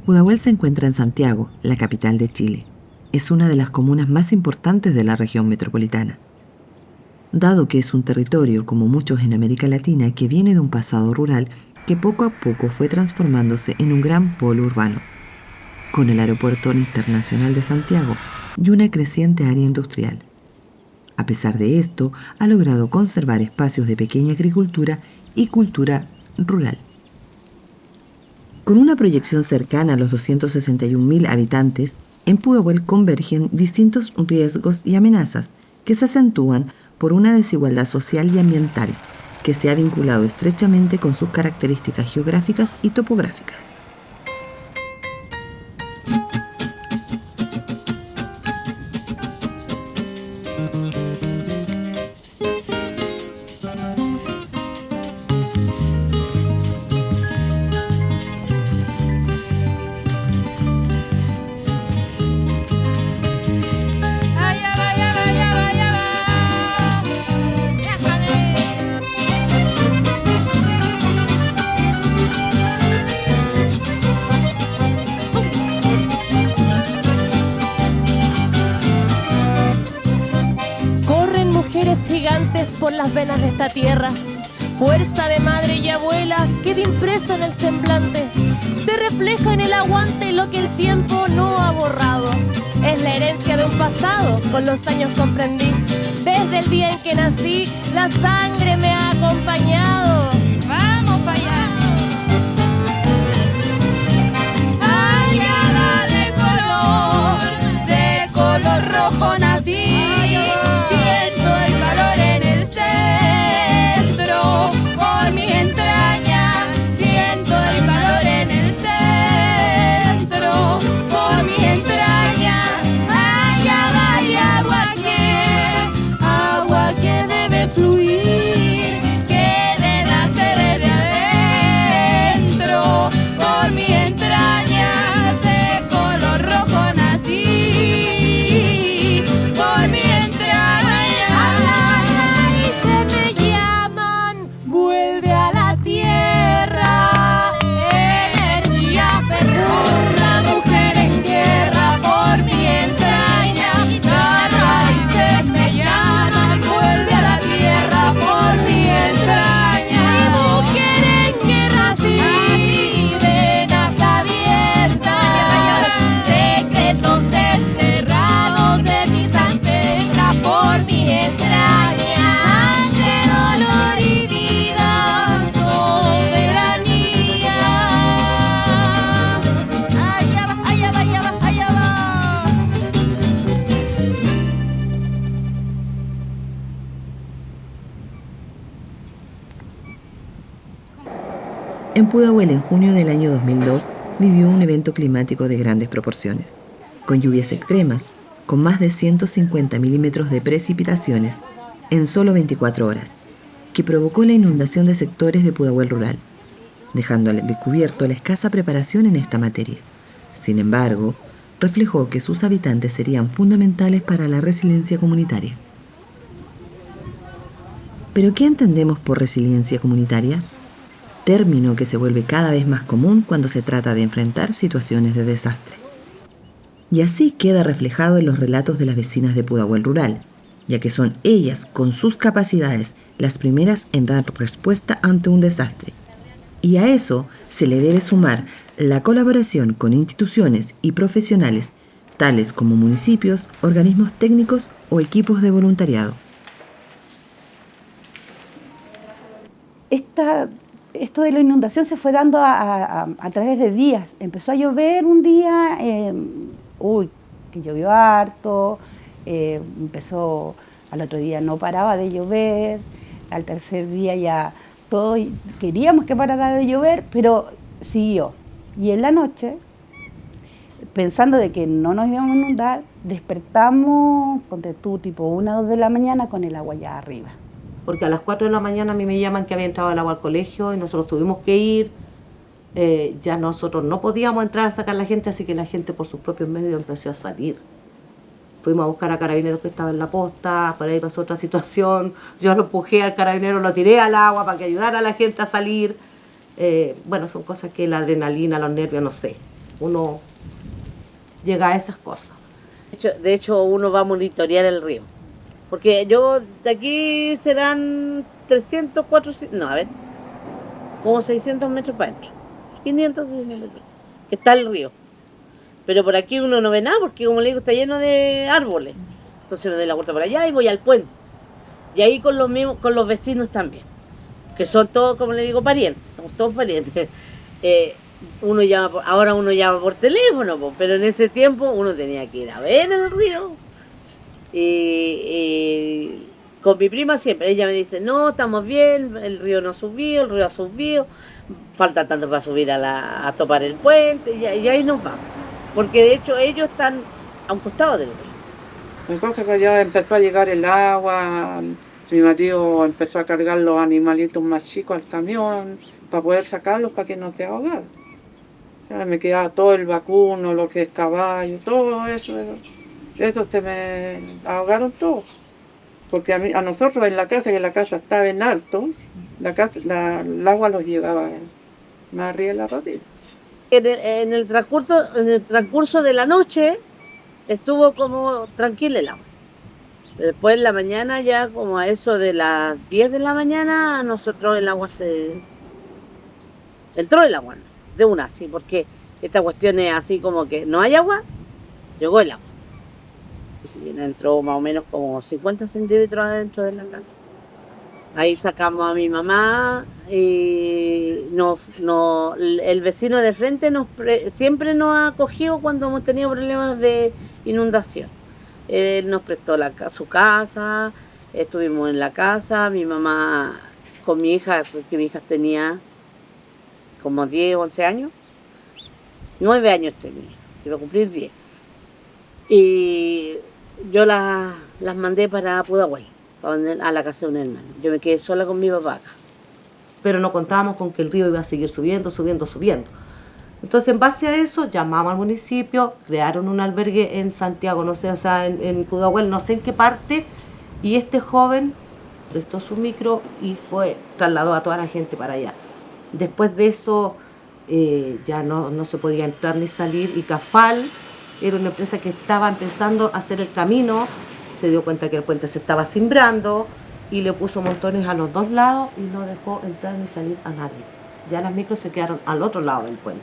Pudahuel se encuentra en Santiago, la capital de Chile. Es una de las comunas más importantes de la región metropolitana. Dado que es un territorio, como muchos en América Latina, que viene de un pasado rural que poco a poco fue transformándose en un gran polo urbano, con el Aeropuerto Internacional de Santiago y una creciente área industrial. A pesar de esto, ha logrado conservar espacios de pequeña agricultura y cultura rural. Con una proyección cercana a los 261.000 habitantes, en Pudahuel convergen distintos riesgos y amenazas que se acentúan por una desigualdad social y ambiental que se ha vinculado estrechamente con sus características geográficas y topográficas. Gigantes por las venas de esta tierra, fuerza de madre y abuelas queda impreso en el semblante, se refleja en el aguante lo que el tiempo no ha borrado. Es la herencia de un pasado, con los años comprendí, desde el día en que nací, la sangre me ha acompañado. ¡Vamos para allá! Allá de color rojo nací. Siento el calor en el centro, por mis entrañas. Siento el calor en el centro, por mis entrañas. Allá vaya agua que debe fluir, que de nacer desde adentro, por mis entrañas de color rojo nací, por mis entrañas. En Pudahuel, en junio del año 2002, vivió un evento climático de grandes proporciones, con lluvias extremas, con más de 150 milímetros de precipitaciones en solo 24 horas, que provocó la inundación de sectores de Pudahuel rural, dejando al descubierto la escasa preparación en esta materia. Sin embargo, reflejó que sus habitantes serían fundamentales para la resiliencia comunitaria. ¿Pero qué entendemos por resiliencia comunitaria? Término que se vuelve cada vez más común cuando se trata de enfrentar situaciones de desastre. Y así queda reflejado en los relatos de las vecinas de Pudahuel rural, ya que son ellas, con sus capacidades, las primeras en dar respuesta ante un desastre. Y a eso se le debe sumar la colaboración con instituciones y profesionales, tales como municipios, organismos técnicos o equipos de voluntariado. Esto de la inundación se fue dando a través de días. Empezó a llover un día, que llovió harto, empezó, al otro día no paraba de llover, al tercer día ya todos queríamos que parara de llover, pero siguió. Y en la noche, pensando de que no nos íbamos a inundar, despertamos, ponte tú, tipo 1 o 2 de la mañana con el agua ya arriba. Porque a las 4 de la mañana a mí me llaman que había entrado el agua al colegio y nosotros tuvimos que ir. Ya nosotros no podíamos entrar a sacar a la gente, así que la gente por sus propios medios empezó a salir. Fuimos a buscar a carabineros que estaban en la posta, por ahí pasó otra situación. Yo lo empujé al carabinero, lo tiré al agua para que ayudara a la gente a salir. Bueno, son cosas que la adrenalina, los nervios, no sé. uno llega a esas cosas. De hecho, uno va a monitorear el río. Porque yo, de aquí serán 300, 400, no, a ver, como 600 metros para adentro. 500, 600 metros. Que está el río. Pero por aquí uno no ve nada, porque como le digo, está lleno de árboles. Entonces me doy la vuelta por allá y voy al puente. Y ahí con los vecinos también. Que son todos, como le digo, parientes. Somos todos parientes. Ahora uno llama por teléfono, pero en ese tiempo uno tenía que ir a ver el río. Y con mi prima siempre, ella me dice, no, estamos bien, el río no ha subido, el río ha subido, falta tanto para subir a topar el puente, y ahí nos vamos. Porque de hecho ellos están a un costado del río. Entonces pues ya empezó a llegar el agua, mi marido empezó a cargar los animalitos más chicos al camión para poder sacarlos para que no se ahogaran. O sea, me quedaba todo el vacuno, lo que es caballo, todo eso se me ahogaron todos. Porque a nosotros en la casa, que la casa estaba en alto, el agua los llevaba más arriba de la rodilla. En el transcurso de la noche estuvo como tranquila el agua. Después en la mañana, ya como a eso de las 10 de la mañana, nosotros entró el agua, de una así, porque esta cuestión es así como que no hay agua, llegó el agua. Y entró más o menos como 50 centímetros adentro de la casa. Ahí sacamos a mi mamá y el vecino de frente siempre nos ha acogido cuando hemos tenido problemas de inundación. Él nos prestó su casa, estuvimos en la casa, mi mamá con mi hija, porque mi hija tenía como 10, 11 años, 9 años tenía, iba a cumplir 10. Y yo las mandé para Pudahuel, a la casa de un hermano. Yo me quedé sola con mi papá acá. Pero no contábamos con que el río iba a seguir subiendo. Entonces, en base a eso, llamamos al municipio, crearon un albergue en Santiago, no sé, o sea, en Pudahuel, no sé en qué parte, y este joven prestó su micro y trasladó a toda la gente para allá. Después de eso, ya no se podía entrar ni salir, y Cafal era una empresa que estaba empezando a hacer el camino, se dio cuenta que el puente se estaba cimbrando y le puso montones a los dos lados y no dejó entrar ni salir a nadie. Ya las micros se quedaron al otro lado del puente.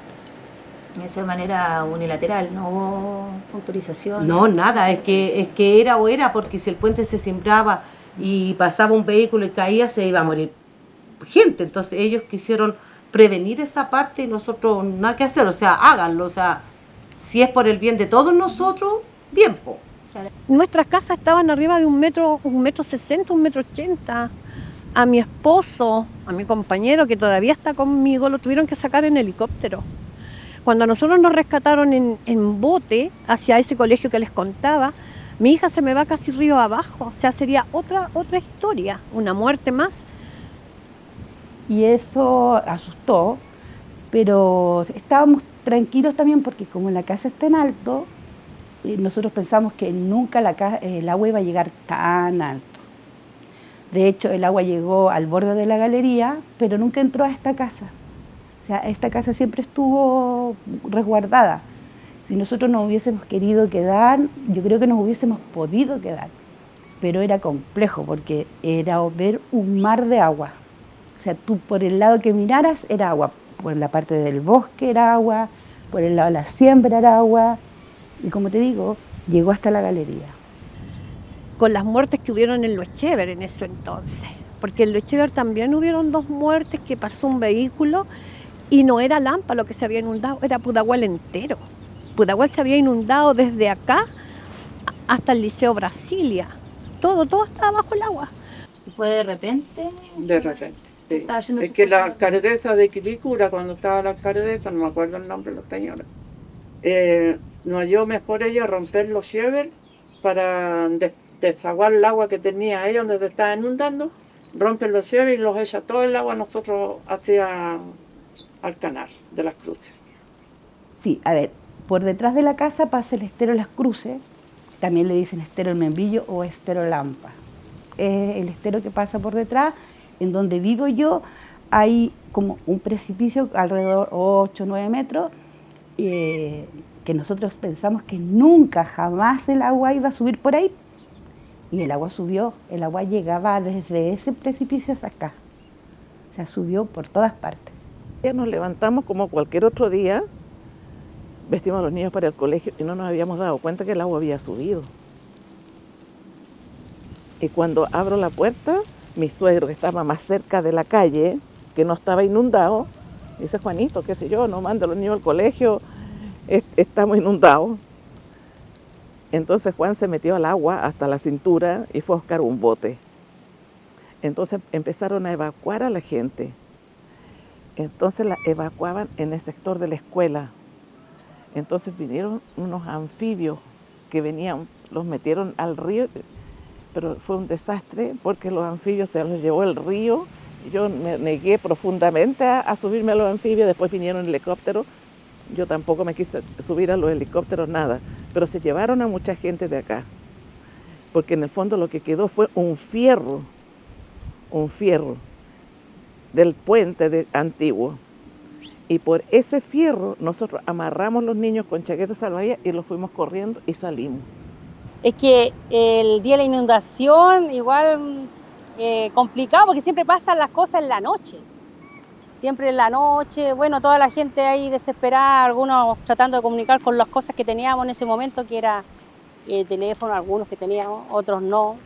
Eso de manera unilateral, no hubo autorización. No, nada, es que era, porque si el puente se cimbraba y pasaba un vehículo y caía, se iba a morir gente. Entonces ellos quisieron prevenir esa parte y nosotros nada que hacer, o sea, háganlo, o sea, si es por el bien de todos nosotros, bien, po. Nuestras casas estaban arriba de 1,60 m, 1,80 m. A mi esposo, a mi compañero que todavía está conmigo, lo tuvieron que sacar en helicóptero. Cuando a nosotros nos rescataron en bote hacia ese colegio que les contaba, mi hija se me va casi río abajo. O sea, sería otra historia, una muerte más. Y eso asustó, pero estábamos tranquilos también porque como la casa está en alto, nosotros pensamos que nunca el agua iba a llegar tan alto. De hecho, el agua llegó al borde de la galería, pero nunca entró a esta casa. O sea, esta casa siempre estuvo resguardada. Si nosotros nos hubiésemos querido quedar, yo creo que nos hubiésemos podido quedar. Pero era complejo porque era ver un mar de agua. O sea, tú por el lado que miraras era agua. Por la parte del bosque era agua, por el lado de la siembra era agua. Y como te digo, llegó hasta la galería. Con las muertes que hubieron en Lo Echever en eso entonces. Porque en Lo Echever también hubieron 2 muertes, que pasó un vehículo y no era Lampa lo que se había inundado, era Pudahuel entero. Pudahuel se había inundado desde acá hasta el Liceo Brasilia. Todo estaba bajo el agua. ¿Y fue de repente? De repente, sí. Es que la alcaldesa de Quilicura, cuando estaba la alcaldesa, no me acuerdo el nombre de la señora, nos halló mejor ella romper los Echever para desaguar el agua que tenía ahí donde se estaba inundando, rompen los Echever y los echa todo el agua nosotros hacia al canal de las Cruces. Sí, a ver, por detrás de la casa pasa el estero Las Cruces, también le dicen estero El Membrillo o estero Lampa. El estero que pasa por detrás, en donde vivo yo, hay como un precipicio alrededor 8 o 9 metros, que nosotros pensamos que nunca, jamás el agua iba a subir por ahí. Y el agua subió, el agua llegaba desde ese precipicio hasta acá. O sea, subió por todas partes. Ya nos levantamos como cualquier otro día, vestimos a los niños para el colegio y no nos habíamos dado cuenta que el agua había subido. Y cuando abro la puerta, mi suegro, que estaba más cerca de la calle, que no estaba inundado, dice: Juanito, qué sé yo, no manda a los niños al colegio, estamos inundados. Entonces Juan se metió al agua hasta la cintura y fue a buscar un bote. Entonces empezaron a evacuar a la gente. Entonces la evacuaban en el sector de la escuela. Entonces vinieron unos anfibios que venían, los metieron al río, pero fue un desastre porque los anfibios se los llevó el río. Yo me negué profundamente a subirme a los anfibios, después vinieron helicópteros. Yo tampoco me quise subir a los helicópteros, nada, pero se llevaron a mucha gente de acá, porque en el fondo lo que quedó fue un fierro del puente antiguo. Y por ese fierro nosotros amarramos los niños con chaquetas salvavidas y los fuimos corriendo y salimos. Es que el día de la inundación igual complicado porque siempre pasan las cosas en la noche. Siempre en la noche, bueno, toda la gente ahí desesperada, algunos tratando de comunicar con las cosas que teníamos en ese momento, que era teléfono, algunos que teníamos, otros no.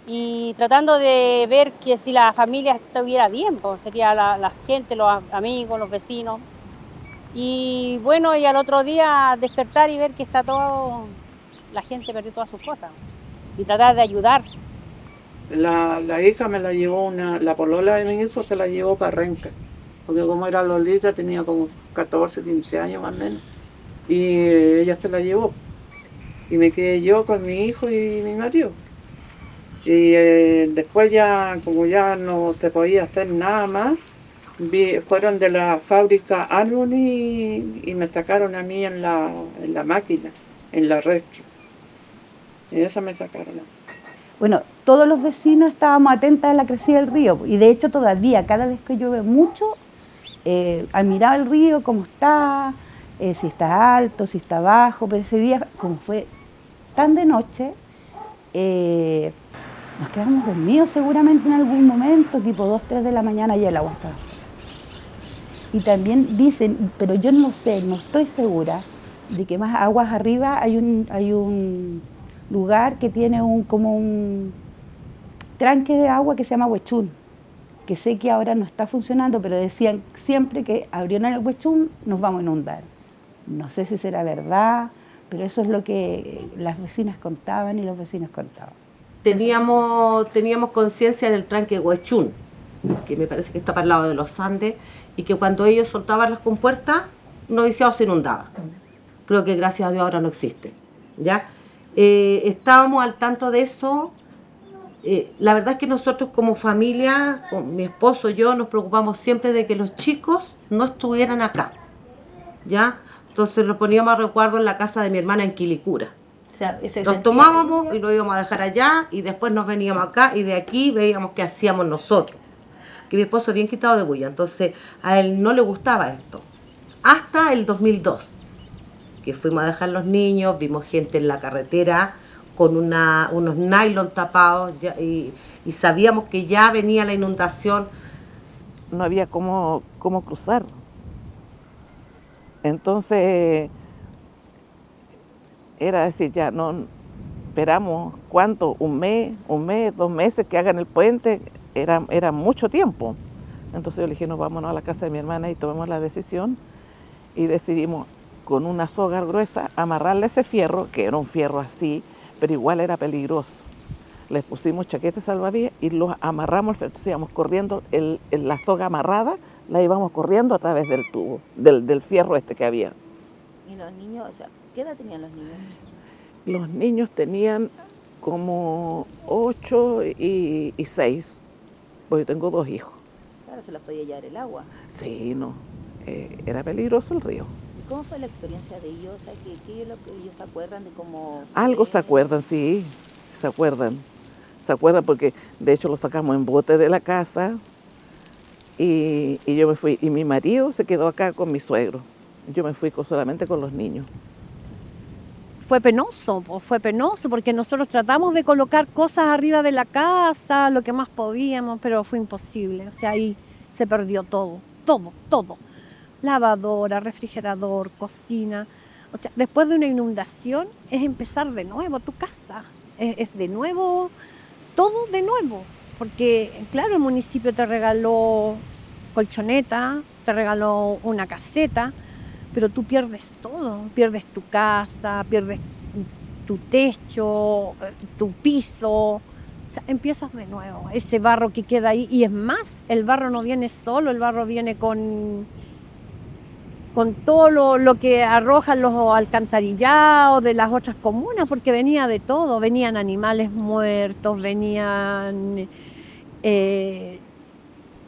Y tratando de ver que si la familia estuviera bien, pues sería la gente, los amigos, los vecinos. Y bueno, y al otro día despertar y ver que está todo, la gente perdió todas sus cosas. Y tratar de ayudar. La hija me la llevó, la polola de mi hijo se la llevó para Renca. Porque como era Lolita, tenía como 14, 15 años más o menos. Y ella se la llevó. Y me quedé yo con mi hijo y mi marido. Y después ya, como ya no se podía hacer nada más, fueron de la fábrica Harmony y me sacaron a mí en la máquina, en la retro. Y esa me sacaron. Bueno, todos los vecinos estábamos atentos a la crecida del río. Y de hecho todavía, cada vez que llueve mucho, admiraba el río, cómo está, si está alto, si está bajo. Pero ese día, como fue tan de noche, nos quedamos dormidos seguramente en algún momento, tipo 2, 3 de la mañana, y el agua estaba. Y también dicen, pero yo no sé, no estoy segura, de que más aguas arriba hay un lugar que tiene como un tranque de agua que se llama Huechún, que sé que ahora no está funcionando, pero decían siempre que abrieron el Huechún nos vamos a inundar. No sé si será verdad, pero eso es lo que las vecinas contaban y los vecinos contaban. Teníamos conciencia del tranque Huechún, que me parece que está para el lado de los Andes, y que cuando ellos soltaban las compuertas, Noviciado se inundaba. Creo que gracias a Dios ahora no existe, ¿ya? Estábamos al tanto de eso. La verdad es que nosotros como familia, con mi esposo y yo, nos preocupamos siempre de que los chicos no estuvieran acá, ¿ya? Entonces los poníamos a resguardo en la casa de mi hermana en Quilicura. O sea, Nos tomábamos y lo íbamos a dejar allá y después nos veníamos acá y de aquí veíamos qué hacíamos nosotros. Que mi esposo es bien quitado de bulla, entonces a él no le gustaba esto. Hasta el 2002, que fuimos a dejar los niños, vimos gente en la carretera con unos nylon tapados y sabíamos que ya venía la inundación. No había cómo cruzar. Entonces era decir, ya no esperamos, ¿cuánto? Un mes, 2 meses que hagan el puente, era mucho tiempo. Entonces yo le dije, nos vámonos a la casa de mi hermana y tomemos la decisión y decidimos con una soga gruesa amarrarle ese fierro, que era un fierro así, pero igual era peligroso. Les pusimos chaquetas salvavidas y los amarramos, entonces íbamos corriendo, la soga amarrada, la íbamos corriendo a través del tubo, del fierro este que había. ¿Y los niños, o sea, qué edad tenían los niños? Los niños tenían como 8 y 6, porque yo tengo 2 hijos. Claro, se los podía llevar el agua. Sí, no, era peligroso el río. ¿Y cómo fue la experiencia de ellos? O sea, ¿qué es lo que ellos se acuerdan de cómo...? Algo se acuerdan, sí, se acuerdan. Se acuerdan porque de hecho lo sacamos en bote de la casa y yo me fui. Y mi marido se quedó acá con mi suegro. Yo me fui solamente con los niños. Fue penoso porque nosotros tratamos de colocar cosas arriba de la casa, lo que más podíamos, pero fue imposible. O sea, ahí se perdió todo. Lavadora, refrigerador, cocina. O sea, después de una inundación es empezar de nuevo tu casa. Es de nuevo, todo de nuevo. Porque, claro, el municipio te regaló colchoneta, te regaló una caseta, pero tú pierdes todo, pierdes tu casa, pierdes tu techo, tu piso, o sea, empiezas de nuevo, ese barro que queda ahí, y es más, el barro no viene solo, el barro viene con todo lo que arrojan los alcantarillados de las otras comunas, porque venía de todo, venían animales muertos, venían...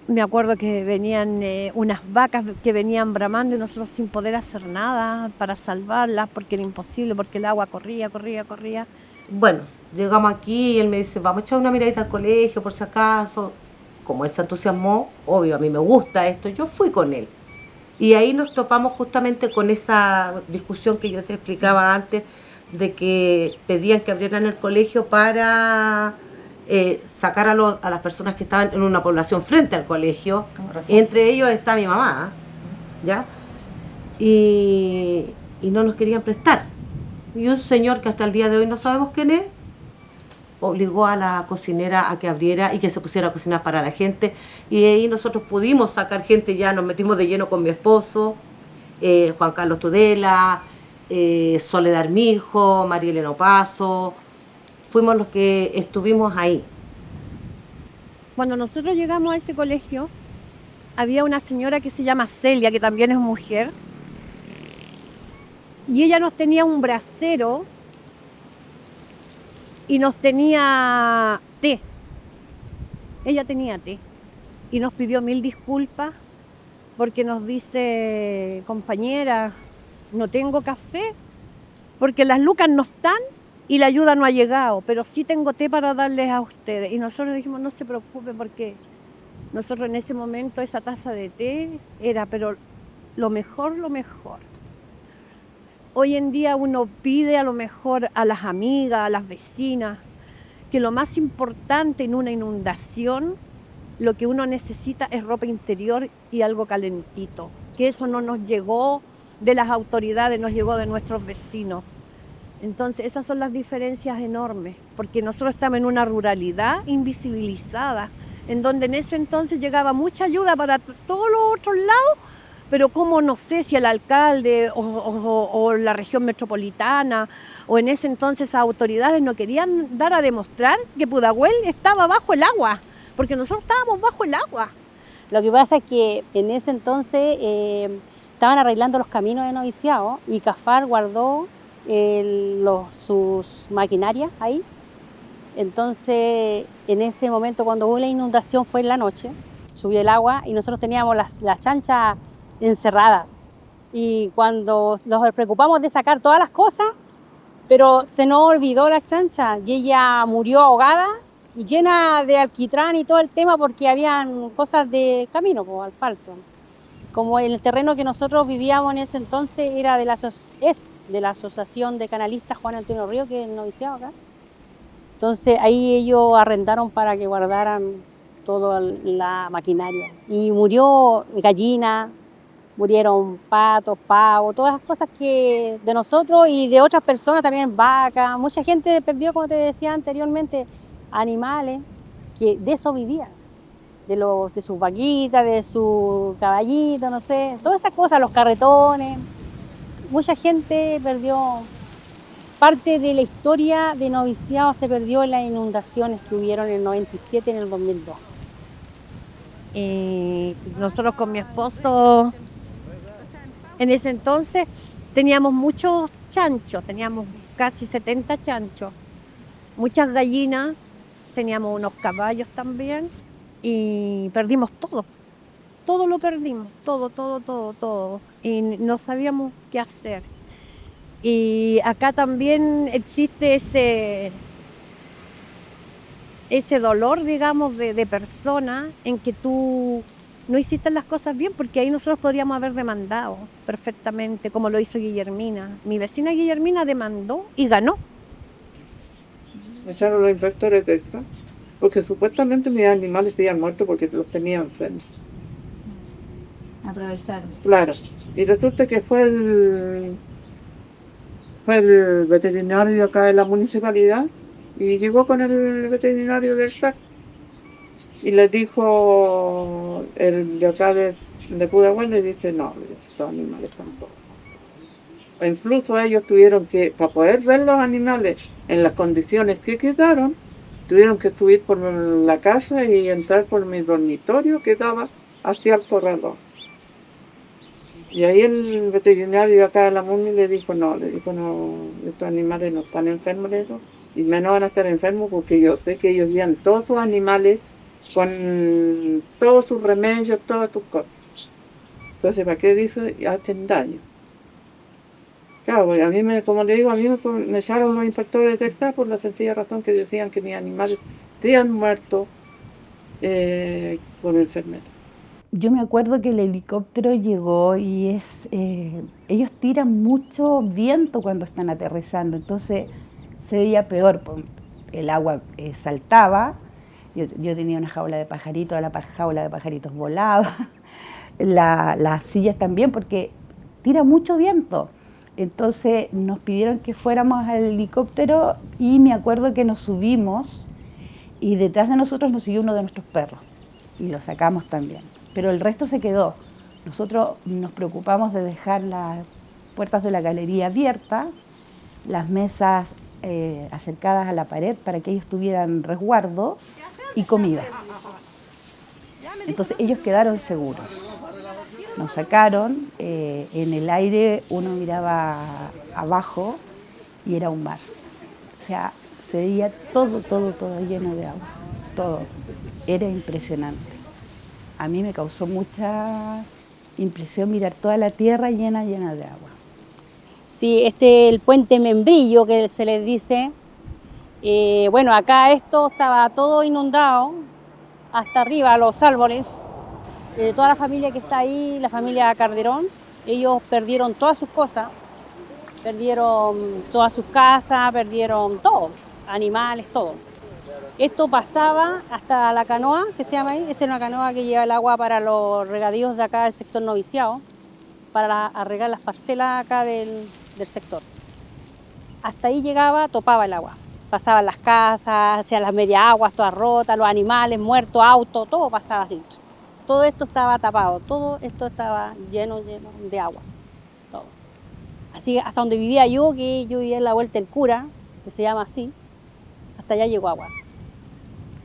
me acuerdo que venían unas vacas que venían bramando y nosotros sin poder hacer nada para salvarlas porque era imposible, porque el agua corría. Bueno, llegamos aquí y él me dice, vamos a echar una miradita al colegio por si acaso. Como él se entusiasmó, obvio, a mí me gusta esto, yo fui con él. Y ahí nos topamos justamente con esa discusión que yo te explicaba antes, de que pedían que abrieran el colegio para... sacar a las personas que estaban en una población frente al colegio, entre ellos está mi mamá, ¿ya? Y no nos querían prestar. Y un señor que hasta el día de hoy no sabemos quién es, obligó a la cocinera a que abriera y que se pusiera a cocinar para la gente. Y ahí nosotros pudimos sacar gente, ya nos metimos de lleno con mi esposo, Juan Carlos Tudela, Soledad Armijo, María Elena Opaso. Fuimos los que estuvimos ahí. Cuando nosotros llegamos a ese colegio, había una señora que se llama Celia, que también es mujer, y ella nos tenía un brasero y nos tenía té. Ella tenía té y nos pidió 1000 disculpas porque nos dice, compañera, no tengo café porque las lucas no están y la ayuda no ha llegado, pero sí tengo té para darles a ustedes. Y nosotros dijimos, no se preocupe, porque nosotros en ese momento esa taza de té era, pero lo mejor. Hoy en día uno pide a lo mejor a las amigas, a las vecinas, que lo más importante en una inundación, lo que uno necesita es ropa interior y algo calentito. Que eso no nos llegó de las autoridades, nos llegó de nuestros vecinos. Entonces esas son las diferencias enormes, porque nosotros estamos en una ruralidad invisibilizada, en donde en ese entonces llegaba mucha ayuda para todos los otros lados, pero como no sé si el alcalde o la región metropolitana o en ese entonces esas autoridades no querían dar a demostrar que Pudahuel estaba bajo el agua, porque nosotros estábamos bajo el agua. Lo que pasa es que en ese entonces estaban arreglando los caminos de noviciado y CAFAR guardó sus maquinarias ahí. Entonces, en ese momento, cuando hubo la inundación, fue en la noche, subió el agua y nosotros teníamos las chanchas encerradas. Y cuando nos preocupamos de sacar todas las cosas, pero se nos olvidó la chancha y ella murió ahogada y llena de alquitrán y todo el tema porque habían cosas de camino, como asfalto. Como el terreno que nosotros vivíamos en ese entonces era de la Asociación de Canalistas Juan Antonio Río, que es el noviciado acá. Entonces ahí ellos arrendaron para que guardaran toda la maquinaria. Y murió gallina, murieron patos, pavos, todas las cosas que de nosotros y de otras personas, también vacas. Mucha gente perdió, como te decía anteriormente, animales que de eso vivían. De sus vaquitas, de su caballito, no sé, todas esas cosas, los carretones. Mucha gente perdió. Parte de la historia de noviciado se perdió en las inundaciones que hubieron en el 97 y en el 2002. Y nosotros con mi esposo, en ese entonces, teníamos muchos chanchos, teníamos casi 70 chanchos, muchas gallinas, teníamos unos caballos también. Y perdimos todo lo perdimos, todo, y no sabíamos qué hacer. Y acá también existe ese dolor, digamos, de persona en que tú no hiciste las cosas bien, porque ahí nosotros podríamos haber demandado perfectamente, como lo hizo Guillermina. Mi vecina Guillermina demandó y ganó. Me echaron los inspectores de extra, porque supuestamente mis animales habían muerto porque los tenía enfermos. Aprovecharon. Claro. Y resulta que fue el veterinario acá de la municipalidad y llegó con el veterinario del SAC y les dijo el de acá de Pudahuel, le dice, no, estos animales están todos. E incluso ellos tuvieron que, para poder ver los animales en las condiciones que quedaron, tuvieron que subir por la casa y entrar por mi dormitorio que daba hacia el corredor. Y ahí el veterinario de acá de la MUNI le dijo, no, estos animales no están enfermos, le dijo, y menos van a estar enfermos porque yo sé que ellos llevan todos sus animales con todos sus remedios, todas sus cosas. Entonces, ¿para qué dice? Hacen daño. Claro, porque a mí, como le digo, a mí me echaron los inspectores de ETA por la sencilla razón que decían que mis animales habían muerto por enfermedad. Yo me acuerdo que el helicóptero llegó y ellos tiran mucho viento cuando están aterrizando, entonces se veía peor, el agua saltaba, yo tenía una jaula de pajaritos, la jaula de pajaritos volaba, las sillas también, porque tira mucho viento. Entonces nos pidieron que fuéramos al helicóptero y me acuerdo que nos subimos y detrás de nosotros nos siguió uno de nuestros perros y lo sacamos también. Pero el resto se quedó. Nosotros nos preocupamos de dejar las puertas de la galería abiertas, las mesas acercadas a la pared para que ellos tuvieran resguardo y comida. Entonces ellos quedaron seguros. Nos sacaron, en el aire uno miraba abajo y era un mar. O sea, se veía todo lleno de agua, todo. Era impresionante. A mí me causó mucha impresión mirar toda la tierra llena de agua. Sí, el puente Membrillo que se les dice, bueno, acá esto estaba todo inundado, hasta arriba, los árboles. Toda la familia que está ahí, la familia Calderón, ellos perdieron todas sus cosas, perdieron todas sus casas, perdieron todo, animales, todo. Esto pasaba hasta la canoa, que se llama ahí, es una canoa que lleva el agua para los regadíos de acá del sector noviciado, para regar las parcelas acá del sector. Hasta ahí llegaba, topaba el agua. Pasaban las casas, hacían las media aguas, todas rotas, los animales muertos, autos, todo pasaba así. Todo esto estaba tapado, todo esto estaba lleno de agua, todo. Así hasta donde vivía yo, que yo vivía en la Vuelta del Cura, que se llama así, hasta allá llegó agua.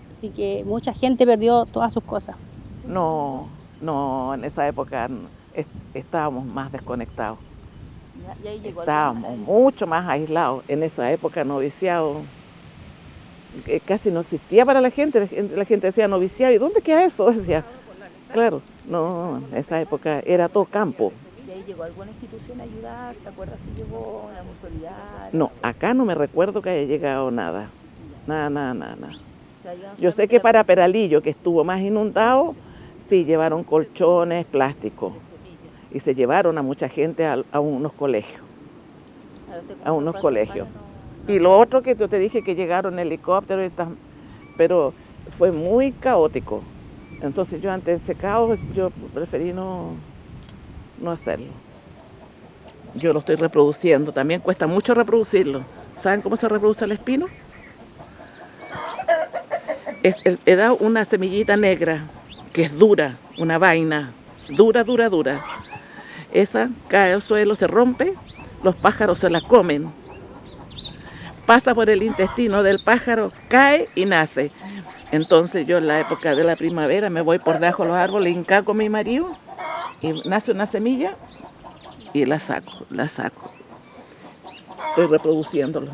Así que mucha gente perdió todas sus cosas. No, en esa época estábamos más desconectados. Estábamos mucho más aislados. En esa época noviciado casi no existía para la gente decía noviciado, ¿y dónde queda eso? Decía, claro, no, en esa época era todo campo. ¿Y ahí llegó alguna institución a ayudar? ¿Se acuerda si llegó la Solidaria? No, acá no me recuerdo que haya llegado nada. Nada. Yo sé que para Peralillo, que estuvo más inundado, sí llevaron colchones, plásticos. Y se llevaron a mucha gente a unos colegios. Y lo otro que yo te dije que llegaron helicópteros, pero fue muy caótico. Entonces yo ante ese caos, yo preferí no hacerlo. Yo lo estoy reproduciendo, también cuesta mucho reproducirlo. ¿Saben cómo se reproduce el espino? Da una semillita negra, que es dura, una vaina, dura. Esa cae al suelo, se rompe, los pájaros se la comen. Pasa por el intestino del pájaro, cae y nace. Entonces yo en la época de la primavera me voy por debajo de los árboles, hincaco a mi marido y nace una semilla y la saco. Estoy reproduciéndolo.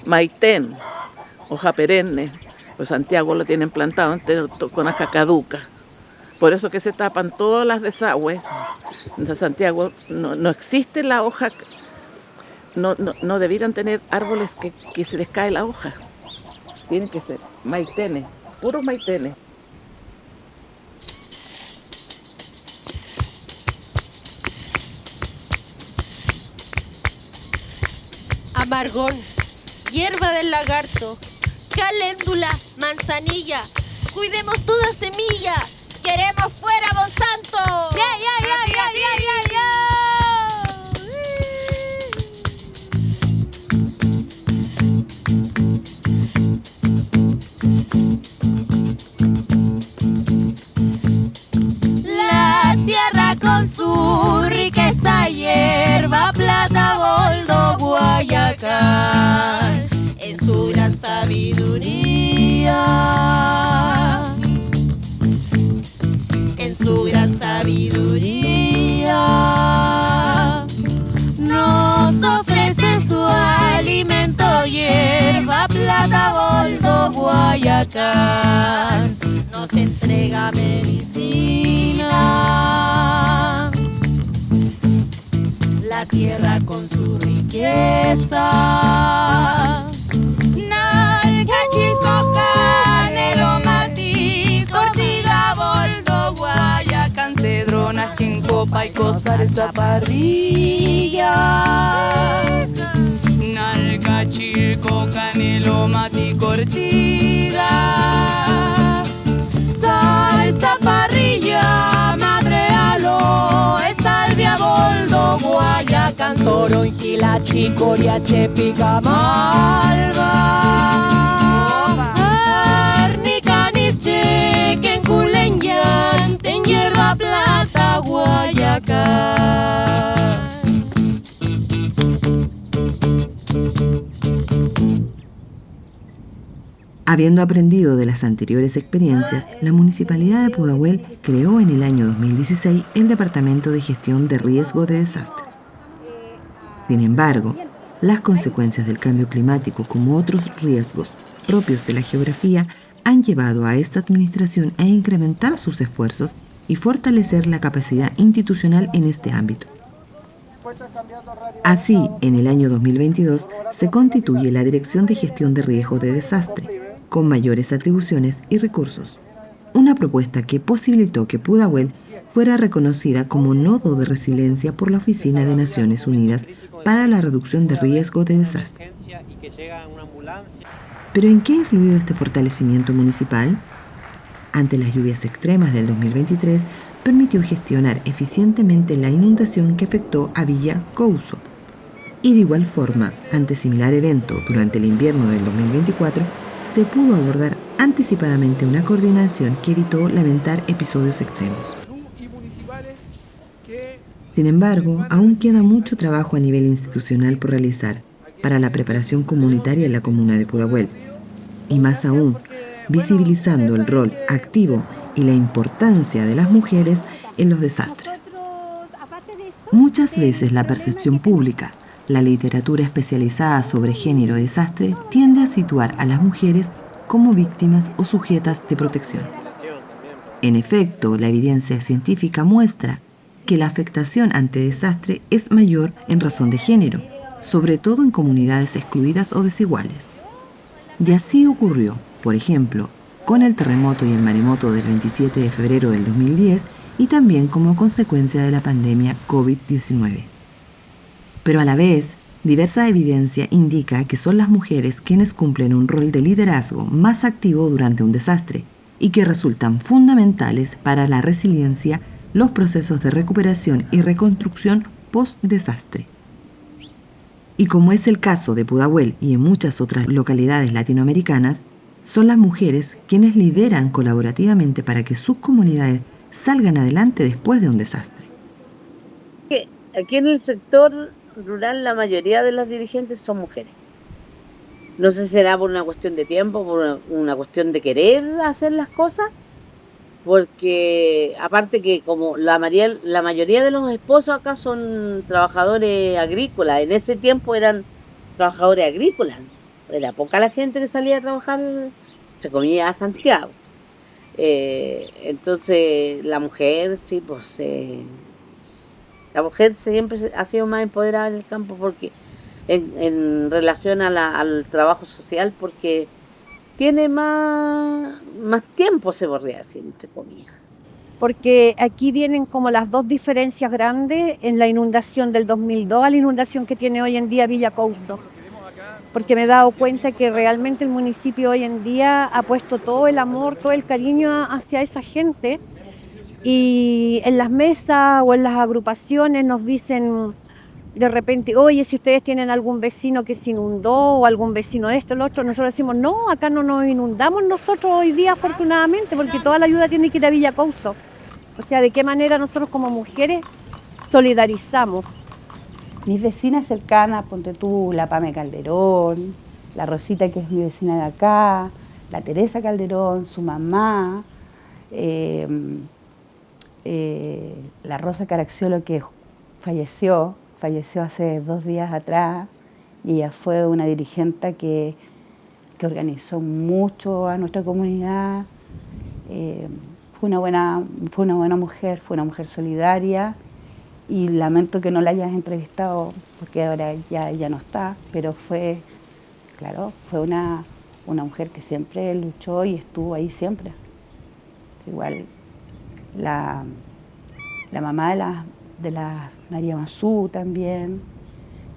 Maitén, hoja perenne, los Santiago lo tienen plantado entero con hoja caduca. Por eso que se tapan todas las desagües. En Santiago no existe la hoja, no debieran tener árboles que se les cae la hoja. Tienen que ser maitenes, puros maitenes. Margón, hierba del lagarto, caléndula, manzanilla. Cuidemos toda semilla. ¡Queremos fuera Monsanto! ¡Ya! La tierra con su riqueza, hierba, plata, boldo, Guayacán, en su gran sabiduría. En su gran sabiduría nos ofrece su alimento, hierba, plata, boldo, Guayacán, nos entrega medicina. La tierra con su riqueza, nalga, chilco, canelo, matí, cortiga, boldo, Guayacán, cedrona, copa y cosar esa parrilla. Nalga, chilco, canelo, matí, cortiga, salsa, parrilla, madre aloe, salvia, boldo, Guayacán, toronjila, chicoria, chepica, malva, arnica, chequen, culeñan, en hierba, plata, Guayacán. Habiendo aprendido de las anteriores experiencias, la Municipalidad de Pudahuel creó en el año 2016 el Departamento de Gestión de Riesgo de Desastre. Sin embargo, las consecuencias del cambio climático, como otros riesgos propios de la geografía, han llevado a esta administración a incrementar sus esfuerzos y fortalecer la capacidad institucional en este ámbito. Así, en el año 2022 se constituye la Dirección de Gestión de Riesgo de Desastre, con mayores atribuciones y recursos. Una propuesta que posibilitó que Pudahuel fuera reconocida como nodo de resiliencia por la Oficina de Naciones Unidas para la Reducción de Riesgo de Desastre. ¿Pero en qué ha influido este fortalecimiento municipal? Ante las lluvias extremas del 2023, permitió gestionar eficientemente la inundación que afectó a Villa Couso. Y de igual forma, ante similar evento durante el invierno del 2024, se pudo abordar anticipadamente una coordinación que evitó lamentar episodios extremos. Sin embargo, aún queda mucho trabajo a nivel institucional por realizar para la preparación comunitaria en la comuna de Pudahuel. Y más aún, visibilizando el rol activo y la importancia de las mujeres en los desastres. Muchas veces la percepción pública, la literatura especializada sobre género y desastre tiende a situar a las mujeres como víctimas o sujetas de protección. En efecto, la evidencia científica muestra que la afectación ante desastre es mayor en razón de género, sobre todo en comunidades excluidas o desiguales. Y así ocurrió, por ejemplo, con el terremoto y el maremoto del 27 de febrero del 2010 y también como consecuencia de la pandemia COVID-19. Pero a la vez, diversa evidencia indica que son las mujeres quienes cumplen un rol de liderazgo más activo durante un desastre y que resultan fundamentales para la resiliencia, los procesos de recuperación y reconstrucción post-desastre. Y como es el caso de Pudahuel y en muchas otras localidades latinoamericanas, son las mujeres quienes lideran colaborativamente para que sus comunidades salgan adelante después de un desastre. Aquí en el sector rural la mayoría de las dirigentes son mujeres. No sé si será por una cuestión de tiempo, por una cuestión de querer hacer las cosas, porque aparte que como la mayoría de los esposos acá son trabajadores agrícolas, en ese tiempo eran trabajadores agrícolas, era poca la gente que salía a trabajar, entre comillas, a Santiago. Entonces la mujer sí, pues la mujer siempre ha sido más empoderada en el campo porque en relación al trabajo social, porque tiene más tiempo, se podría decir, entre comillas. Porque aquí vienen como las dos diferencias grandes en la inundación del 2002 a la inundación que tiene hoy en día Villa Couso. porque me he dado cuenta que realmente el municipio hoy en día ha puesto todo el amor, todo el cariño hacia esa gente, y en las mesas o en las agrupaciones nos dicen de repente, oye, si ustedes tienen algún vecino que se inundó o algún vecino de esto o lo otro, nosotros decimos, no, acá no nos inundamos nosotros hoy día afortunadamente, porque toda la ayuda tiene que ir a Villa Couso. O sea, de qué manera nosotros como mujeres solidarizamos. Mis vecinas cercanas, ponte tú, la Pame Calderón, la Rosita, que es mi vecina de acá, la Teresa Calderón, su mamá, la Rosa Caracciolo, que falleció hace 2 días atrás, y ella fue una dirigente que organizó mucho a nuestra comunidad. Fue una buena mujer, fue una mujer solidaria, y lamento que no la hayas entrevistado porque ahora ya no está, pero fue una mujer que siempre luchó y estuvo ahí siempre. Igual la mamá de la María Mazú también,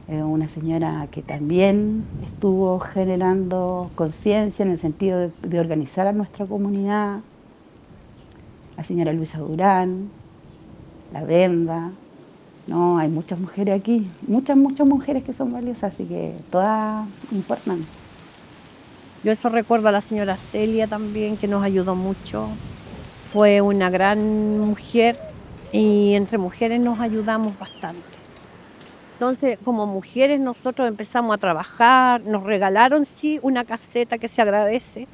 una señora que también estuvo generando conciencia en el sentido de organizar a nuestra comunidad, la señora Luisa Durán, la Venda. No, hay muchas mujeres aquí, muchas mujeres que son valiosas, así que todas importan. Yo eso recuerdo a la señora Celia también, que nos ayudó mucho. Fue una gran mujer y entre mujeres nos ayudamos bastante. Entonces, como mujeres nosotros empezamos a trabajar, nos regalaron sí una caseta que se agradece,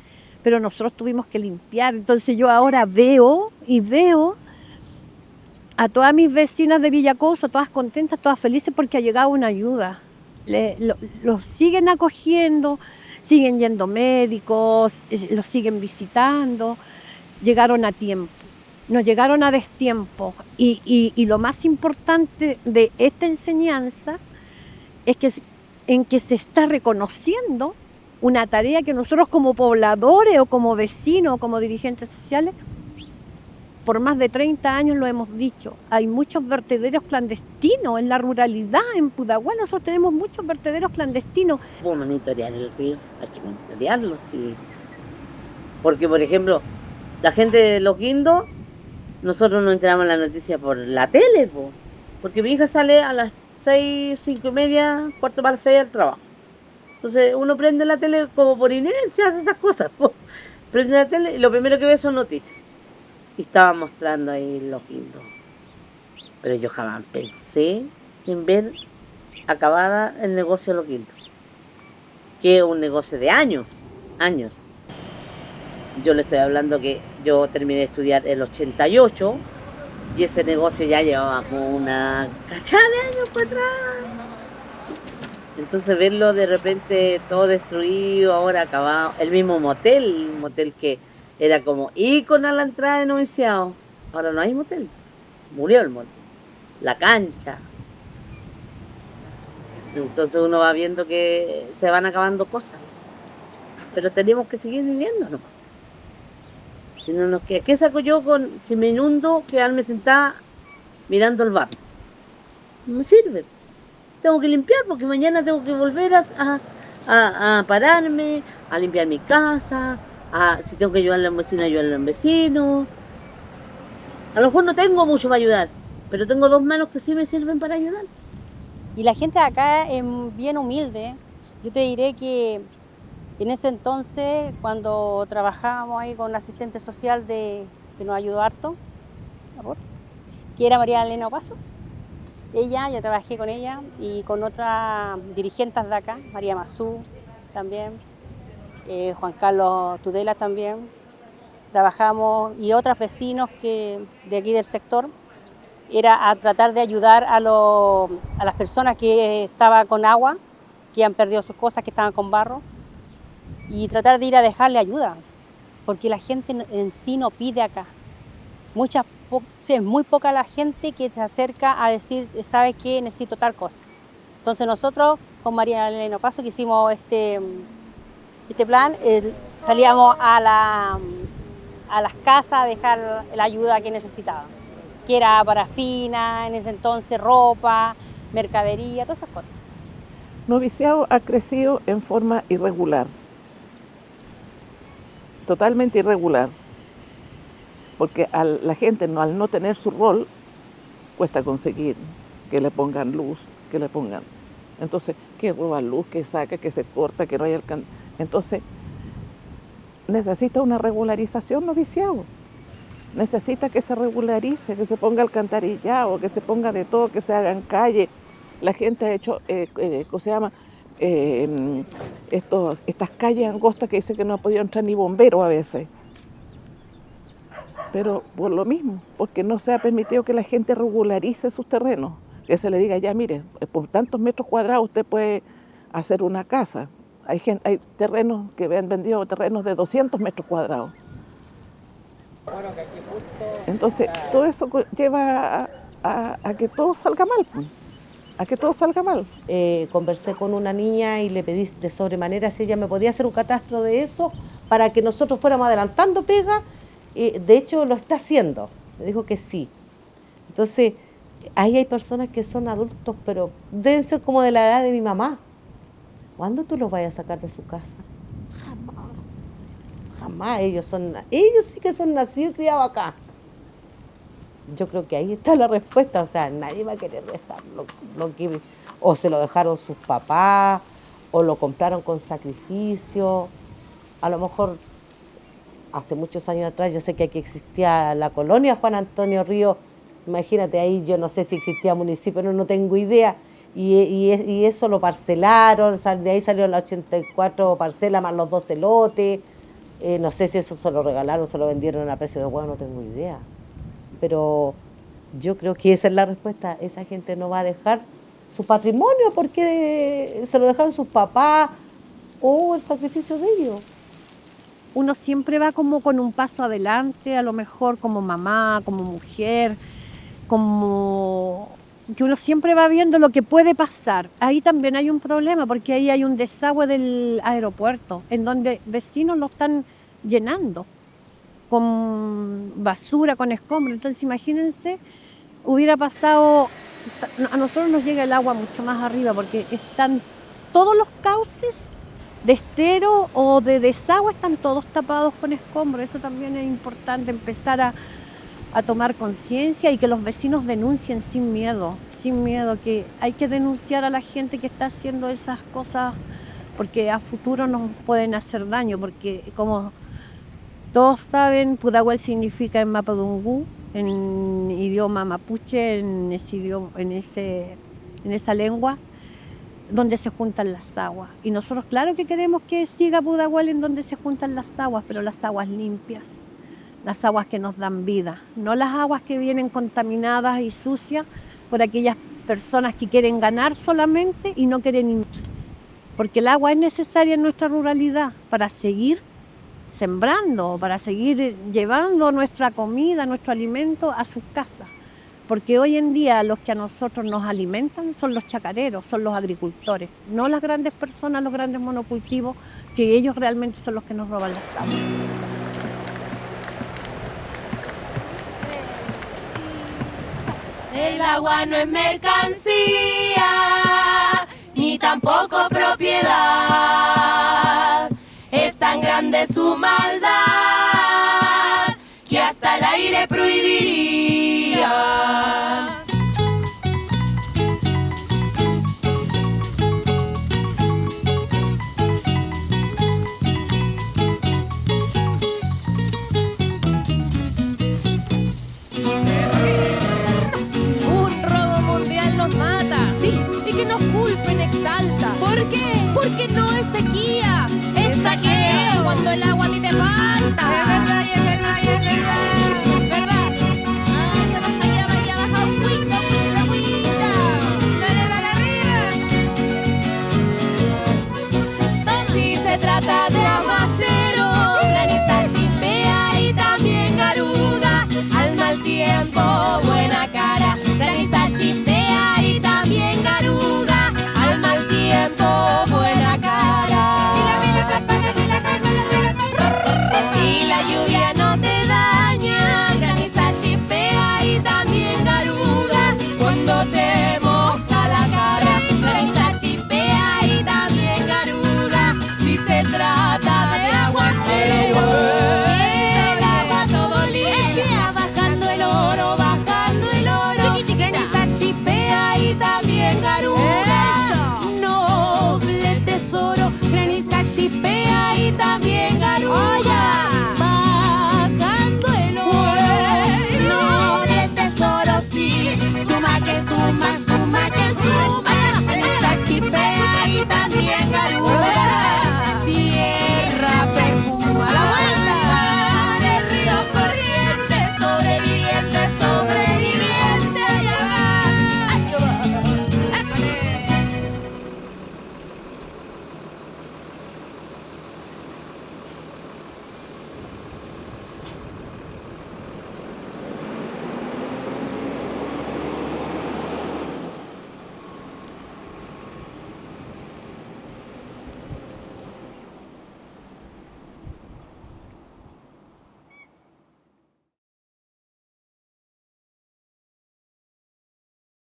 pero nosotros tuvimos que limpiar. Entonces yo ahora veo a todas mis vecinas de Villa Couso, todas contentas, todas felices porque ha llegado una ayuda. Los siguen acogiendo, siguen yendo médicos, los siguen visitando, llegaron a tiempo, no llegaron a destiempo. Y lo más importante de esta enseñanza es que se está reconociendo una tarea que nosotros como pobladores o como vecinos o como dirigentes sociales por más de 30 años lo hemos dicho. Hay muchos vertederos clandestinos en la ruralidad, en Pudahuel nosotros tenemos muchos vertederos clandestinos. Por monitorear el río, hay que monitorearlo, sí. Porque, por ejemplo, la gente de Los Guindos, nosotros nos enteramos la noticia por la tele, porque mi hija sale a las 6, 5 y media, 5:45 al trabajo. Entonces uno prende la tele como por inercia, hace esas cosas. Prende la tele y lo primero que ve son noticias. Y estaba mostrando ahí Los Guindos. Pero yo jamás pensé en ver acabada el negocio de Los Guindos, que es un negocio de años. Yo le estoy hablando que yo terminé de estudiar en el 88 y ese negocio ya llevaba como una cachada de años para atrás. Entonces verlo de repente todo destruido, ahora acabado, el mismo motel, un motel que era como ícono a la entrada de noviciado. Ahora no hay motel. Murió el motel. La cancha. Entonces uno va viendo que se van acabando cosas. Pero tenemos que seguir viviendo, ¿no? Si no nos queda. ¿Qué saco yo si me inundo, quedarme sentada mirando el barro? No me sirve. Tengo que limpiar porque mañana tengo que volver a pararme, a limpiar mi casa. Si tengo que ayudarle a un vecino, ayudarle a un vecino. A lo mejor no tengo mucho para ayudar, pero tengo 2 manos que sí me sirven para ayudar. Y la gente de acá es bien humilde. Yo te diré que en ese entonces, cuando trabajábamos ahí con la asistente social que nos ayudó harto, que era María Elena Opaso, yo trabajé con ella y con otras dirigentes de acá, María Mazú también, Juan Carlos Tudela también, trabajamos, y otros vecinos de aquí del sector, era a tratar de ayudar a las personas que estaban con agua, que han perdido sus cosas, que estaban con barro, y tratar de ir a dejarle ayuda, porque la gente en sí no pide acá. Es muy poca la gente que se acerca a decir, ¿sabes qué? Necesito tal cosa. Entonces nosotros con María Elena Opaso que hicimos este plan, salíamos a las casas a dejar la ayuda que necesitaban, que era parafina, en ese entonces ropa, mercadería, todas esas cosas. Noviciado ha crecido en forma irregular, totalmente irregular, porque la gente al no tener su rol, cuesta conseguir que le pongan luz, que le pongan. Entonces, que roba luz, que saca, que se corta, que no hay Entonces, necesita una regularización noviciado. Necesita que se regularice, que se ponga alcantarillado, que se ponga de todo, que se hagan calles. La gente ha hecho, ¿cómo se llama? Estas calles angostas que dicen que no ha podido entrar ni bombero a veces. Pero por lo mismo, porque no se ha permitido que la gente regularice sus terrenos. Que se le diga, ya mire, por tantos metros cuadrados usted puede hacer una casa. Hay terrenos que han vendido terrenos de 200 metros cuadrados. Entonces, todo eso lleva a que todo salga mal, a que todo salga mal. Conversé con una niña y le pedí de sobremanera si ella me podía hacer un catastro de eso para que nosotros fuéramos adelantando pega. De hecho, lo está haciendo. Me dijo que sí. Entonces, ahí hay personas que son adultos, pero deben ser como de la edad de mi mamá. ¿Cuándo tú los vayas a sacar de su casa? Jamás. Jamás. Ellos sí que son nacidos y criados acá. Yo creo que ahí está la respuesta. O sea, nadie va a querer dejarlo. O se lo dejaron sus papás, o lo compraron con sacrificio. A lo mejor hace muchos años atrás, yo sé que aquí existía la colonia Juan Antonio Ríos. Imagínate, ahí yo no sé si existía municipio, no tengo idea. Y eso lo parcelaron, de ahí salieron las 84 parcelas más los 12 lotes. No sé si eso se lo regalaron, se lo vendieron a precio de huevo, no tengo idea. Pero yo creo que esa es la respuesta. Esa gente no va a dejar su patrimonio porque se lo dejaron sus papás o el sacrificio de ellos. Uno siempre va como con un paso adelante, a lo mejor como mamá, como mujer, como que uno siempre va viendo lo que puede pasar. Ahí también hay un problema porque ahí hay un desagüe del aeropuerto en donde vecinos lo están llenando con basura, con escombros. Entonces imagínense, hubiera pasado, a nosotros nos llega el agua mucho más arriba porque están todos los cauces de estero o de desagüe, están todos tapados con escombros. Eso también es importante, empezar a tomar conciencia y que los vecinos denuncien sin miedo, que hay que denunciar a la gente que está haciendo esas cosas porque a futuro nos pueden hacer daño, porque como todos saben, Pudahuel significa en Mapudungú, en idioma mapuche, en esa lengua, donde se juntan las aguas. Y nosotros claro que queremos que siga Pudahuel en donde se juntan las aguas, pero las aguas limpias, las aguas que nos dan vida, no las aguas que vienen contaminadas y sucias por aquellas personas que quieren ganar solamente y no quieren, porque el agua es necesaria en nuestra ruralidad para seguir sembrando, para seguir llevando nuestra comida, nuestro alimento a sus casas. Porque hoy en día los que a nosotros nos alimentan son los chacareros, son los agricultores, no las grandes personas, los grandes monocultivos, que ellos realmente son los que nos roban las aguas. El agua no es mercancía, ni tampoco propiedad. Es tan grande su maldad que hasta el aire prohibiría. Nos culpen, exalta. ¿Por qué? Porque no es sequía, es saqueo cuando el agua a ti te falta.